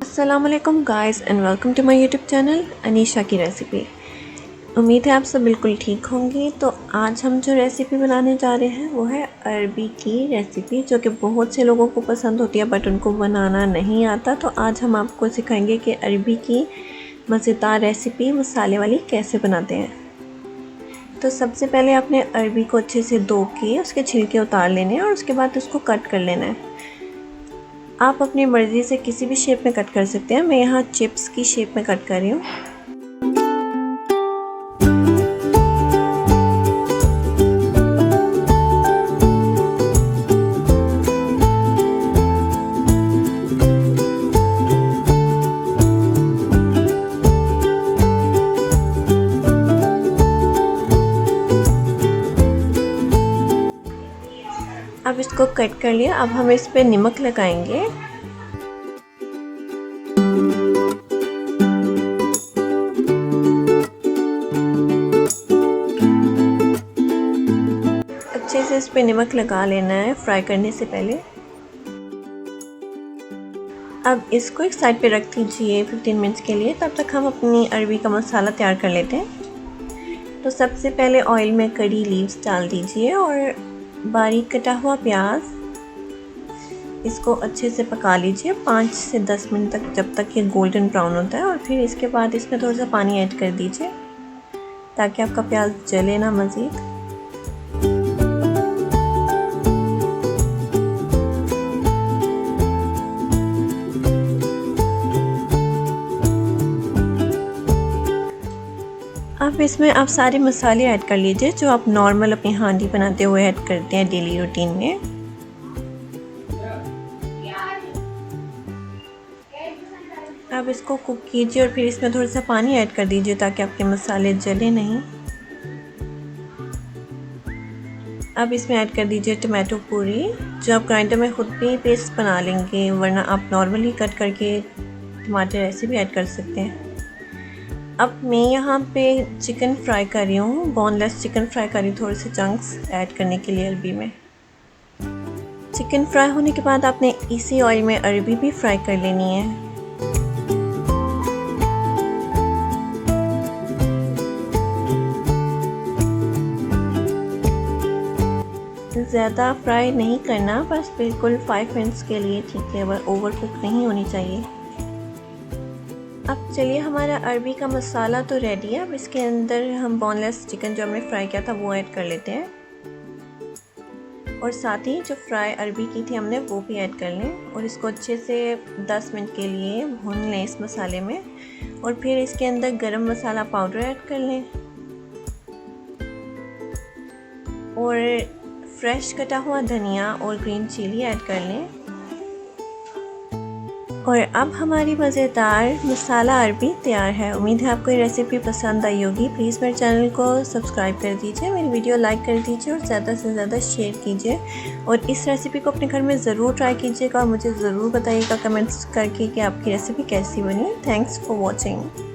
अस्सलामुअलैकुम guys and welcome to my YouTube channel Anisha की recipe. उम्मीद है आप सब बिल्कुल ठीक होंगी। तो आज हम जो रेसिपी बनाने जा रहे हैं वो है अरबी की रेसिपी, जो कि बहुत से लोगों को पसंद होती है बट उनको बनाना नहीं आता। तो आज हम आपको सिखाएंगे कि अरबी की मज़ेदार रेसिपी मसाले वाली कैसे बनाते हैं। तो सबसे पहले आपने अरबी को अच्छे से धो के उसके छिलके उतार लेने हैं और उसके बाद उसको कट कर लेना है। आप अपनी मर्ज़ी से किसी भी शेप में कट कर सकते हैं। मैं यहाँ चिप्स की शेप में कट कर रही हूँ। अब इसको कट कर लिया। अब हम इस पे नमक लगाएंगे। अच्छे से इस पे नमक लगा लेना है फ्राई करने से पहले। अब इसको एक साइड पे रख दीजिए 15 मिनट्स के लिए। तब तक हम अपनी अरबी का मसाला तैयार कर लेते हैं। तो सबसे पहले ऑयल में करी लीव्स डाल दीजिए और बारीक कटा हुआ प्याज, इसको अच्छे से पका लीजिए 5 से 10 मिनट तक, जब तक ये गोल्डन ब्राउन होता है। और फिर इसके बाद इसमें थोड़ा सा पानी ऐड कर दीजिए ताकि आपका प्याज जले ना मज़ीद। अब इसमें आप सारे मसाले ऐड कर लीजिए जो आप नॉर्मल अपनी हांडी बनाते हुए ऐड करते हैं डेली रूटीन में। अब इसको कुक कीजिए और फिर इसमें थोड़ा सा पानी ऐड कर दीजिए ताकि आपके मसाले जले नहीं। अब इसमें ऐड कर दीजिए टमाटो प्यूरी, जो आप ग्राइंडर में खुद भी पेस्ट बना लेंगे, वरना आप नॉर्मली कट करके टमाटर ऐसे भी ऐड कर सकते हैं। अब मैं यहाँ पे चिकन फ्राई कर रही हूँ, बोनलेस चिकन फ्राई कर रही हूँ, थोड़े से चंक्स ऐड करने के लिए अरबी में। चिकन फ्राई होने के बाद आपने इसी ऑयल में अरबी भी फ्राई कर लेनी है। ज़्यादा फ्राई नहीं करना, बस बिल्कुल 5 मिनट्स के लिए ठीक है, बस ओवर कुक नहीं होनी चाहिए। अब चलिए, हमारा अरबी का मसाला तो रेडी है। अब इसके अंदर हम बोनलेस चिकन जो हमने फ्राई किया था वो ऐड कर लेते हैं और साथ ही जो फ्राई अरबी की थी हमने वो भी ऐड कर लें और इसको अच्छे से 10 मिनट के लिए भून लें इस मसाले में। और फिर इसके अंदर गरम मसाला पाउडर ऐड कर लें और फ्रेश कटा हुआ धनिया और ग्रीन चिली ऐड कर लें। और अब हमारी मज़ेदार मसाला अरबी तैयार है। उम्मीद है आपको ये रेसिपी पसंद आई होगी। प्लीज़ मेरे चैनल को सब्सक्राइब कर दीजिए, मेरी वीडियो लाइक कर दीजिए और ज़्यादा से ज़्यादा शेयर कीजिए। और इस रेसिपी को अपने घर में ज़रूर ट्राई कीजिएगा और मुझे ज़रूर बताइएगा कमेंट्स करके कि आपकी रेसिपी कैसी बनी। Thanks for watching.